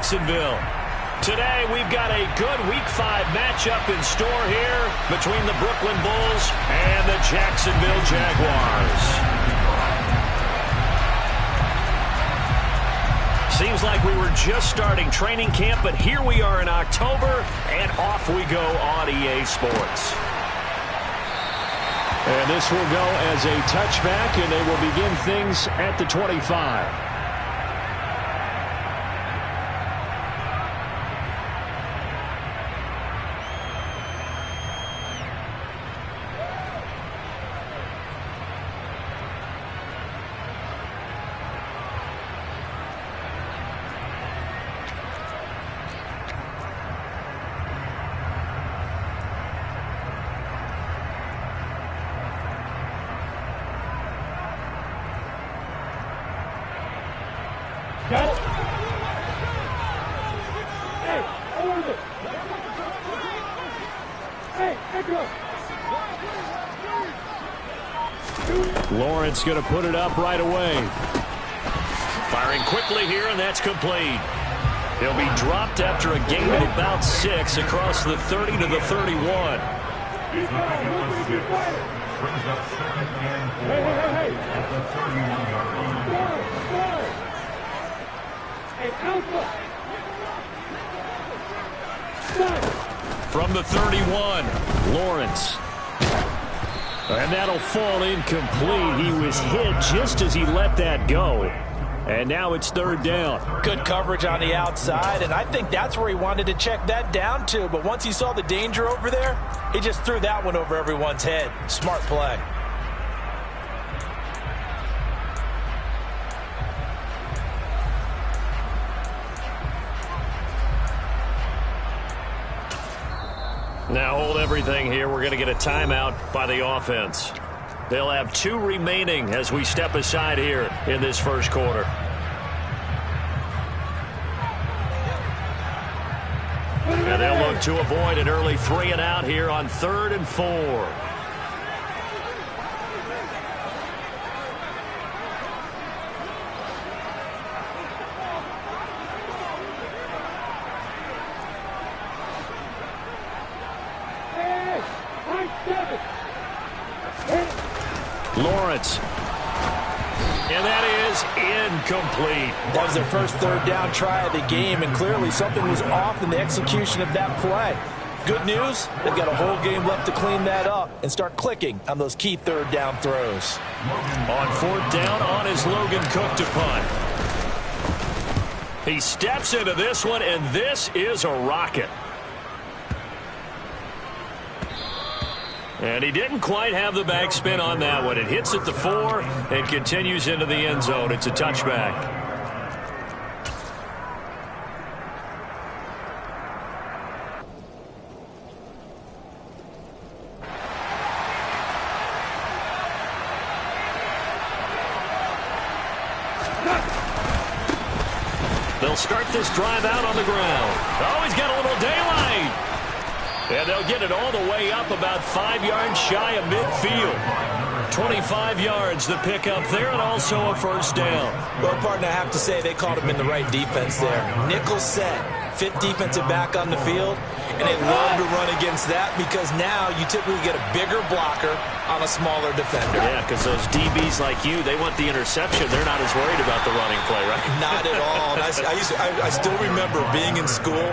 Jacksonville. Today, we've got a good Week 5 matchup in store here between the Brooklyn Bulls and the Jacksonville Jaguars. Seems like we were just starting training camp, but here we are in October, and off we go on EA Sports. And this will go as a touchback, and they will begin things at the 25. Lawrence going to put it up right away. Firing quickly here, and that's complete. He'll be dropped after a gain of about 6 across the 30 to the 31. From the 31, Lawrence. And that'll fall incomplete. He was hit just as he let that go. And now it's third down. Good coverage on the outside, and I think that's where he wanted to check that down to. But once he saw the danger over there, he just threw that one over everyone's head. Smart play. Now hold everything here. We're going to get a timeout by the offense. They'll have 2 remaining as we step aside here in this first quarter. And they'll look to avoid an early 3 and out here on 3rd and 4. Lawrence. And that is incomplete. That was their first third down try of the game, and clearly something was off in the execution of that play. Good news, they've got a whole game left to clean that up and start clicking on those key third down throws. On 4th down, on is Logan Cook to punt. He steps into this one, and this is a rocket. And he didn't quite have the backspin on that one. It hits at the 4 and continues into the end zone. It's a touchback. They'll start this drive out on the ground. Oh, he's got a little daylight. And they'll get it all the way up about 5 yards shy of midfield. 25 yards the pick up there, and also a first down. Well, partner, I have to say they called him in the right defense there. Nickel set, 5th defensive back on the field, and they love to run against that because now you typically get a bigger blocker on a smaller defender. Yeah, because those DBs like you, they want the interception. They're not as worried about the running play, right? Not at all. And I still remember being in school,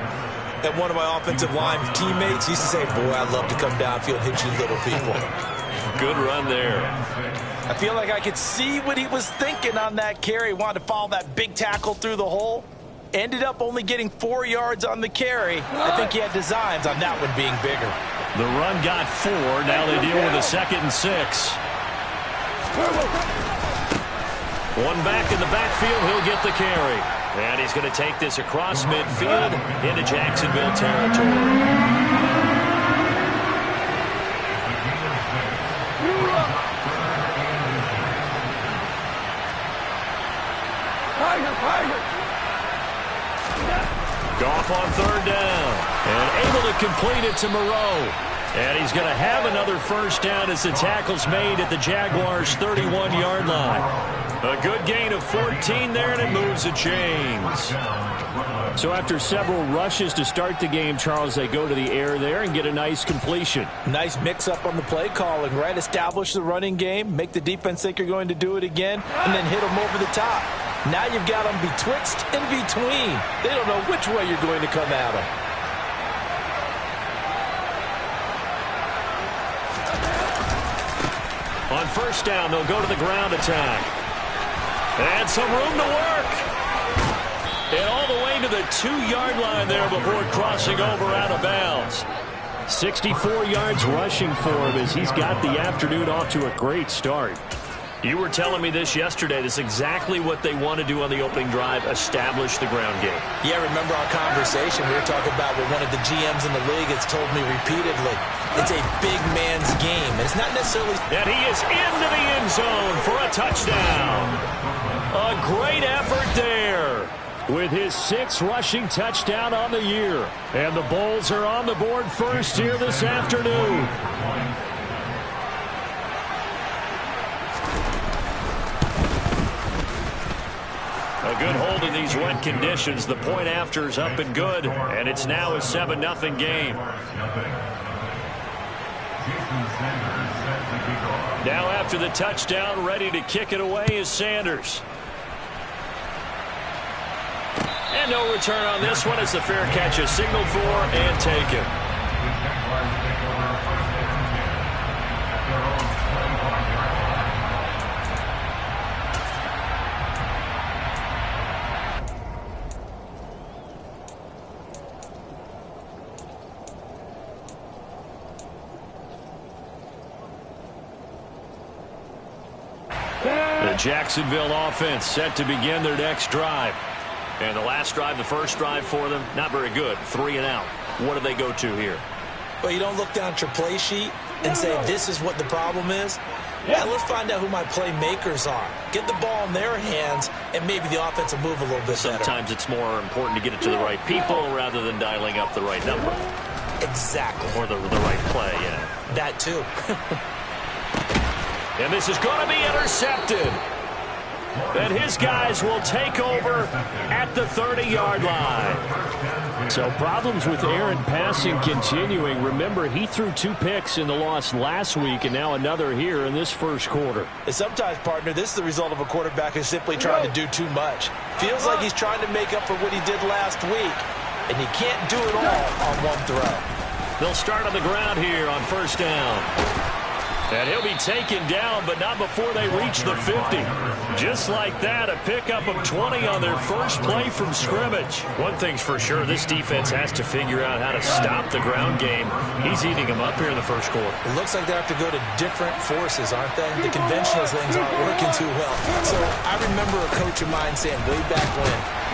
and one of my offensive line teammates used to say, boy, I'd love to come downfield and hit you little people. Good run there. I feel like I could see what he was thinking on that carry. He wanted to follow that big tackle through the hole. Ended up only getting 4 yards on the carry. I think he had designs on that one being bigger. The run got 4. Now they deal with a 2nd and 6. One back in the backfield. He'll get the carry. And he's going to take this across midfield into Jacksonville territory. Goff on 3rd down. And able to complete it to Moreau. And he's going to have another first down as the tackle's made at the Jaguars' 31-yard line. A good gain of 14 there, and it moves the chains. So after several rushes to start the game, Charles, they go to the air there and get a nice completion. Nice mix-up on the play calling, right? Establish the running game, make the defense think you're going to do it again, and then hit them over the top. Now you've got them betwixt and between. They don't know which way you're going to come at them. On first down, they'll go to the ground attack. And some room to work. And all the way to the 2-yard line there before crossing over out of bounds. 64 yards rushing for him as he's got the afternoon off to a great start. You were telling me this yesterday. This is exactly what they want to do on the opening drive, establish the ground game. Yeah, remember our conversation. We were talking about what one of the GMs in the league has told me repeatedly. It's a big man's game. It's not necessarily... And he is into the end zone for a touchdown. A great effort there with his 6th rushing touchdown on the year. And the Bulls are on the board first here this afternoon. A good hold in these wet conditions. The point after is up and good, and it's now a 7-0 game. Now after the touchdown, ready to kick it away is Sanders. And no return on this one as the fair catch is signaled for and taken. The Jacksonville offense set to begin their next drive. And the last drive, the first drive for them, not very good. 3 and out. What do they go to here? Well, you don't look down at your play sheet and say, this is what the problem is. Yeah, let's find out who my playmakers are. Get the ball in their hands, and maybe the offense will move a little bit better. Sometimes it's more important to get it to the right people rather than dialing up the right number. Exactly. Or the right play, yeah. That too. And this is going to be intercepted. And his guys will take over at the 30-yard line. So problems with Aaron passing continuing. Remember, he threw 2 picks in the loss last week and now another here in this first quarter. And sometimes, partner, this is the result of a quarterback who's simply trying to do too much. Feels like he's trying to make up for what he did last week, and he can't do it all on one throw. They'll start on the ground here on first down. And he'll be taken down, but not before they reach the 50. Just like that, a pickup of 20 on their first play from scrimmage. One thing's for sure, this defense has to figure out how to stop the ground game. He's eating them up here in the first quarter. It looks like they have to go to different forces, aren't they? The conventional things aren't working too well. So I remember a coach of mine saying way back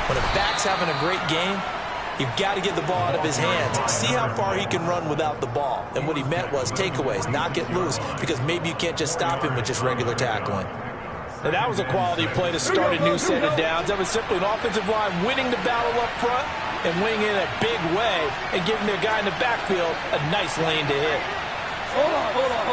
when a back's having a great game, you've got to get the ball out of his hands. See how far he can run without the ball. And what he meant was takeaways, not get loose, because maybe you can't just stop him with just regular tackling. And that was a quality play to start a new set of downs. That was simply an offensive line winning the battle up front and winning in a big way and giving their guy in the backfield a nice lane to hit. Hold on.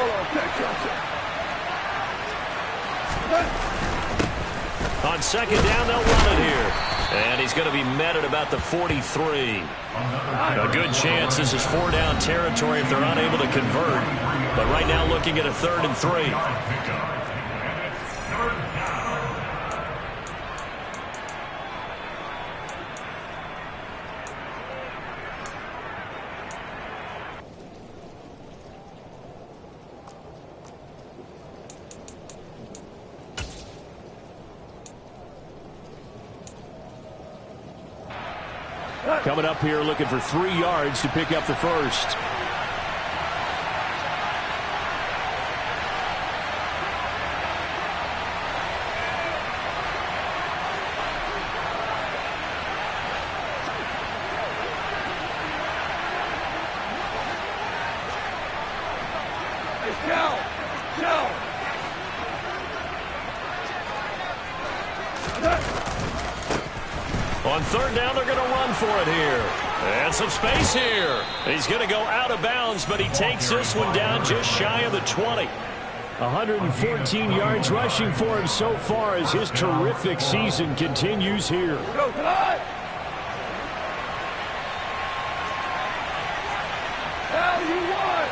On second down, they'll run it here. And he's going to be met at about the 43. A good chance this is 4-down territory if they're unable to convert. But right now looking at a 3rd and 3. Coming up here looking for 3 yards to pick up the first. On 3rd down, they're going to run for it here. And some space here. He's going to go out of bounds, but he takes this one down just shy of the 20. 114 yards rushing for him so far as his terrific season continues here. Go, Clyde! Hell, you won!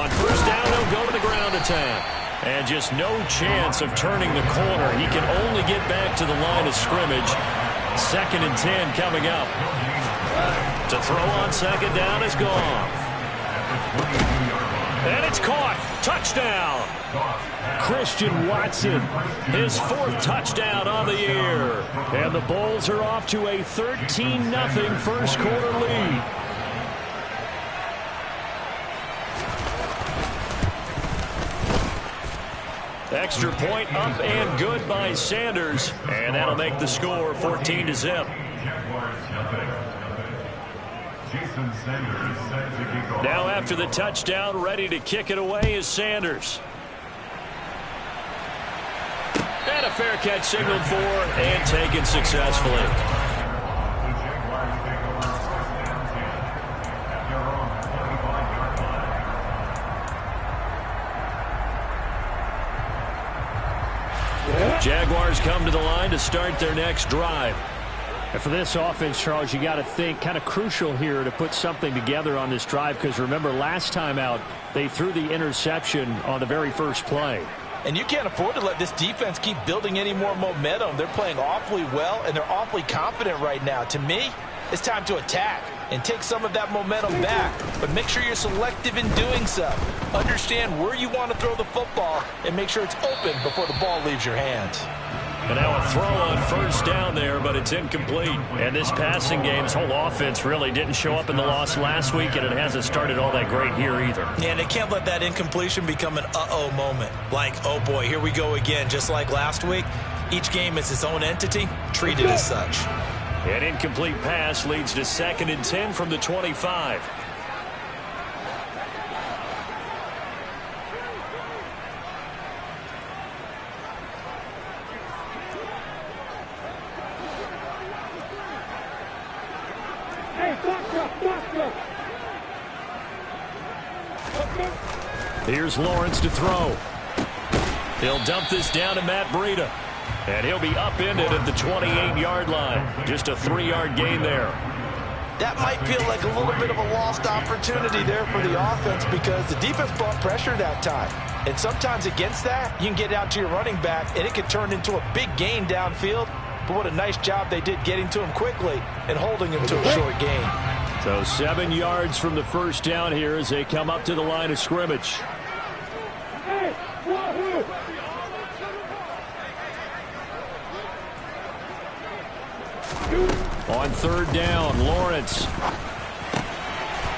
On first down, they'll go to the ground attack. And just no chance of turning the corner. He can only get back to the line of scrimmage. 2nd and 10 coming up. To throw on second down is gone. And it's caught. Touchdown. Christian Watson, his 4th touchdown on the year. And the Bulls are off to a 13-0 first quarter lead. Extra point up and good by Sanders. And that'll make the score 14-0. Now after the touchdown, ready to kick it away is Sanders. And a fair catch signaled for and taken successfully. Jaguars come to the line to start their next drive. And for this offense, Charles, you got to think kind of crucial here to put something together on this drive, because remember last time out they threw the interception on the very first play. And you can't afford to let this defense keep building any more momentum. They're playing awfully well, and they're awfully confident right now. To me, it's time to attack and take some of that momentum back. But make sure you're selective in doing so. Understand where you want to throw the football and make sure it's open before the ball leaves your hands. And now a throw on first down there, but it's incomplete. And this passing game's whole offense really didn't show up in the loss last week, and it hasn't started all that great here either. Yeah, and they can't let that incompletion become an uh-oh moment. Like, oh boy, here we go again, just like last week. Each game is its own entity, treated as such. An incomplete pass leads to 2nd and 10 from the 25. Here's Lawrence to throw. He'll dump this down to Matt Breida. And he'll be upended at the 28-yard line. Just a 3-yard gain there. That might feel like a little bit of a lost opportunity there for the offense because the defense brought pressure that time. And sometimes against that, you can get out to your running back, and it can turn into a big gain downfield. But what a nice job they did getting to him quickly and holding him to a short gain. So 7 yards from the first down here as they come up to the line of scrimmage. On third down, Lawrence.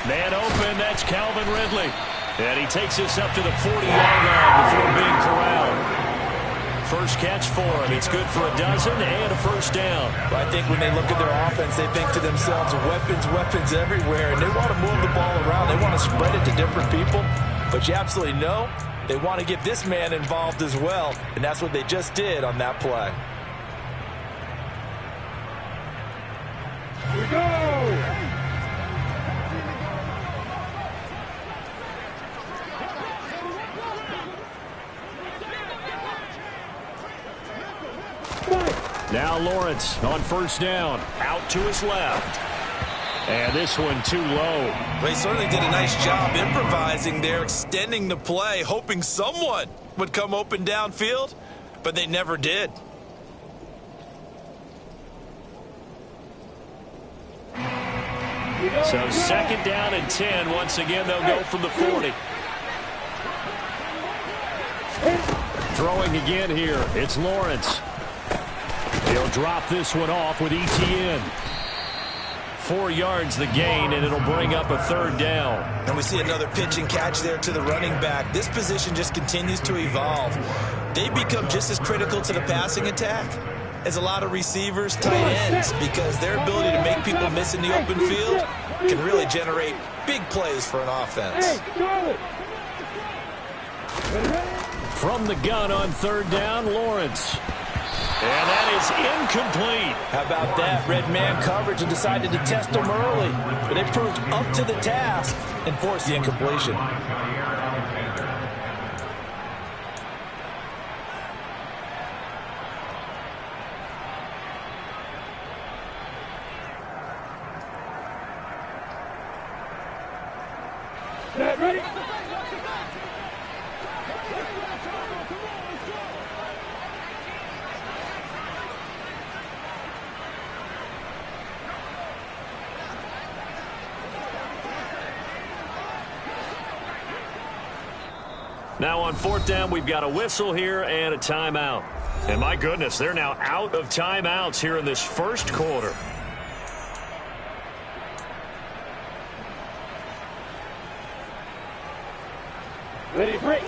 Man open, that's Calvin Ridley. And he takes this up to the 40-yard line before being corralled. First catch for him. It's good for a dozen and a first down. But I think when they look at their offense, they think to themselves, weapons, weapons everywhere. And they want to move the ball around. They want to spread it to different people. But you absolutely know they want to get this man involved as well. And that's what they just did on that play. Here we go! Now Lawrence on first down, out to his left. And this one too low. Well, he certainly did a nice job improvising there, extending the play, hoping someone would come open downfield, but they never did. So second down and 10. Once again, they'll go from the 40. Throwing again here, it's Lawrence. He'll drop this one off with ETN. 4 yards the gain, and it'll bring up a third down. And we see another pitch and catch there to the running back. This position just continues to evolve. They become just as critical to the passing attack as a lot of receivers, tight ends, because their ability to make people miss in the open field can really generate big plays for an offense. From the gun on third down, Lawrence. And that is incomplete. How about that? Red man coverage and decided to test him early. But they proved up to the task and forced the incompletion. Ready? Now on 4th down, we've got a whistle here and a timeout. And my goodness, they're now out of timeouts here in this first quarter. Ready, break.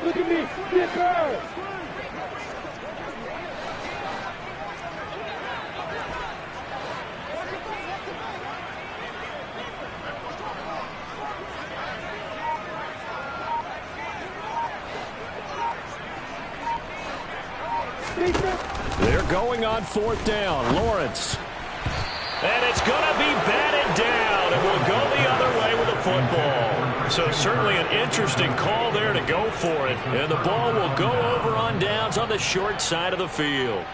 Look at me, get her. They're going on 4th down. Lawrence. And it's going to be batted down. It will go the other way with the football. So certainly an interesting call there to go for it. And the ball will go over on downs on the short side of the field.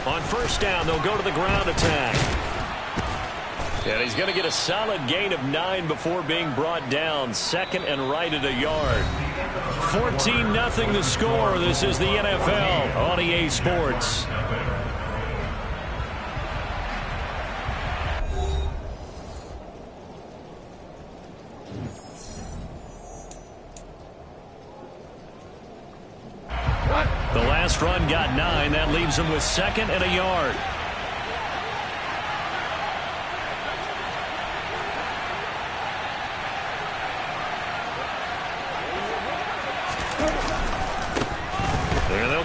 On 1st down, they'll go to the ground attack. And he's going to get a solid gain of 9 before being brought down. 2nd and right at a yard. 14-0 the score. This is the NFL on EA Sports. The last run got 9. That leaves him with 2nd and a yard.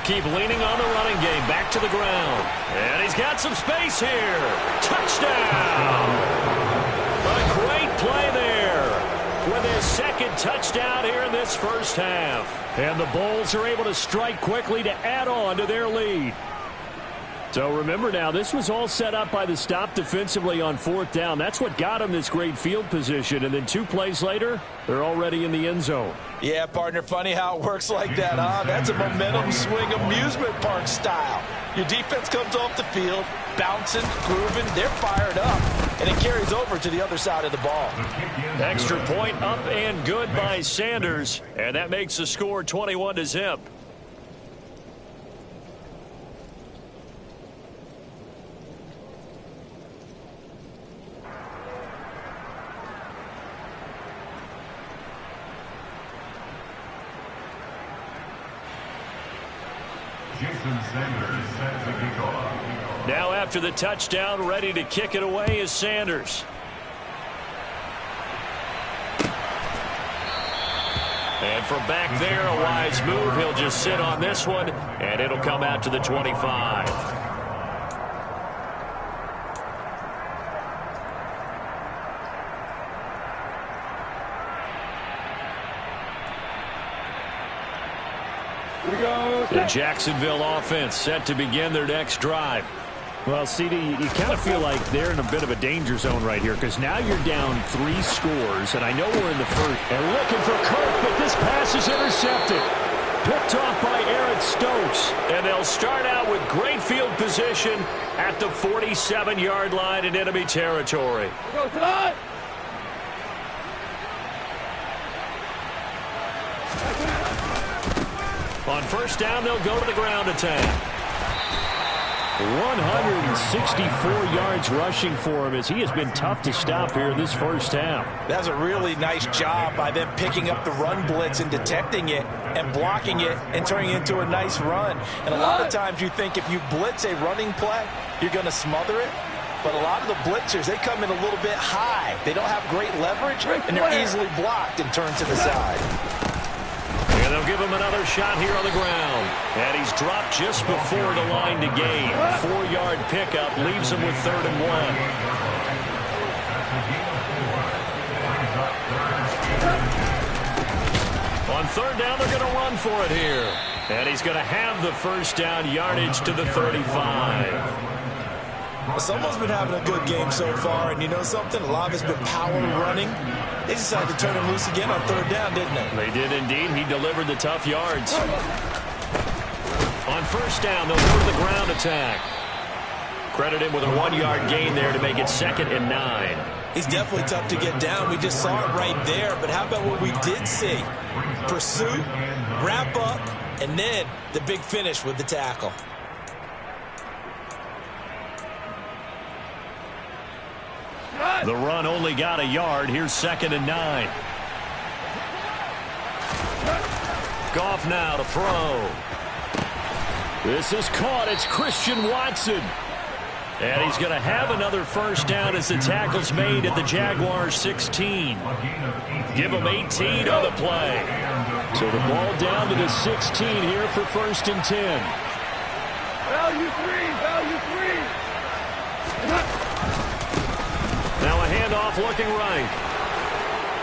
Keep leaning on the running game. Back to the ground. And he's got some space here. Touchdown! A great play there with his 2nd touchdown here in this first half. And the Bulls are able to strike quickly to add on to their lead. So remember now, this was all set up by the stop defensively on 4th down. That's what got them this great field position. And then 2 plays later, they're already in the end zone. Yeah, partner, funny how it works like that, huh? That's a momentum swing amusement park style. Your defense comes off the field, bouncing, grooving, they're fired up, and it carries over to the other side of the ball. Extra point up and good by Sanders, and that makes the score 21-0. Now after the touchdown, ready to kick it away is Sanders. And from back there, a wise move. He'll just sit on this one, and it'll come out to the 25. The Jacksonville offense set to begin their next drive. Well, CD, you kind of feel like they're in a bit of a danger zone right here because now you're down 3 scores, and I know we're in the first. And looking for Kirk, but this pass is intercepted. Picked off by Aaron Stokes. And they'll start out with great field position at the 47-yard line in enemy territory. Go tonight. On 1st down, they'll go to the ground attack. 164 yards rushing for him as he has been tough to stop here in this first half. That's a really nice job by them picking up the run blitz and detecting it and blocking it and turning it into a nice run. And a lot of times you think if you blitz a running play, you're going to smother it. But a lot of the blitzers, they come in a little bit high. They don't have great leverage, and they're easily blocked and turned to the side. give him another shot here on the ground. And he's dropped just before the line to gain. 4-yard pickup leaves him with 3rd and 1. On 3rd down, they're going to run for it here. And he's going to have the first down yardage to the 35. Someone's been having a good game so far, and you know something? A lot of it's been power running. They decided to turn him loose again on 3rd down, didn't they? They did indeed. He delivered the tough yards. On 1st down, they'll go to the ground attack. Credit him with a 1-yard gain there to make it 2nd and 9. He's definitely tough to get down. We just saw it right there. But how about what we did see? Pursuit, wrap up, and then the big finish with the tackle. The run only got a yard. Here's 2nd and 9. Goff now to throw. This is caught. It's Christian Watson. And he's going to have another first down as the tackle's made at the Jaguars 16. Give him 18 on the play. So the ball down to the 16 here for 1st and 10. Value 3, value 3. Now a handoff looking right.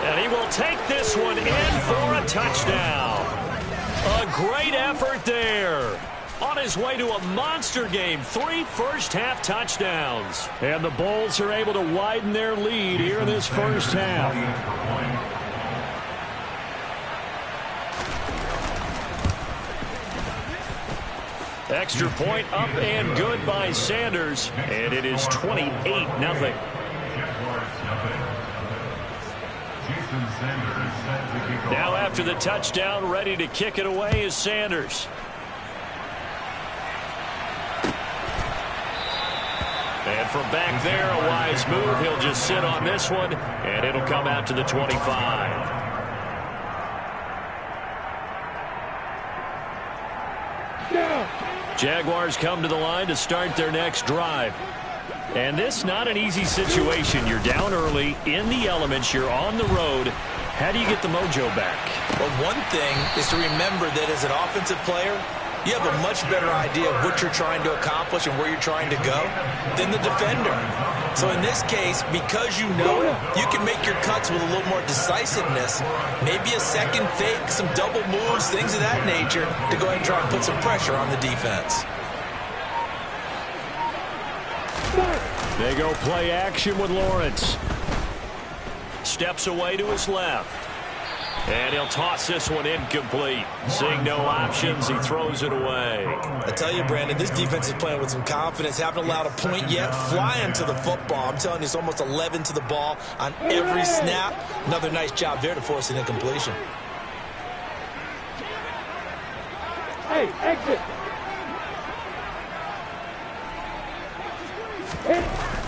And he will take this one in for a touchdown. A great effort there. On his way to a monster game, 3 first-half touchdowns. And the Bulls are able to widen their lead here in this first half. Extra point up and good by Sanders. And it is 28-0. Now after the touchdown, ready to kick it away is Sanders. And from back there, a wise move. He'll just sit on this one, and it'll come out to the 25. Jaguars come to the line to start their next drive. And this not an easy situation. You're down early, in the elements, you're on the road. How do you get the mojo back? Well, one thing is to remember that as an offensive player, you have a much better idea of what you're trying to accomplish and where you're trying to go than the defender. So in this case, because you know it, you can make your cuts with a little more decisiveness, maybe a second fake, some double moves, things of that nature, to go ahead and try and put some pressure on the defense. They go play action with Lawrence. Steps away to his left. And he'll toss this one incomplete. Seeing no options, he throws it away. I tell you, Brandon, this defense is playing with some confidence. Haven't allowed a point yet. Flying to the football. I'm telling you, it's almost 11 to the ball on every snap. Another nice job there to force an incompletion. Hey, exit.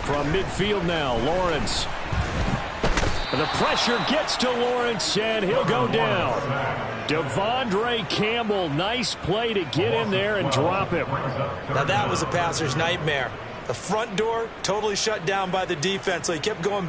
From midfield now, Lawrence. The pressure gets to Lawrence, and he'll go down. Devondre Campbell, nice play to get in there and drop him. Now that was a passer's nightmare. The front door totally shut down by the defense, so he kept going back.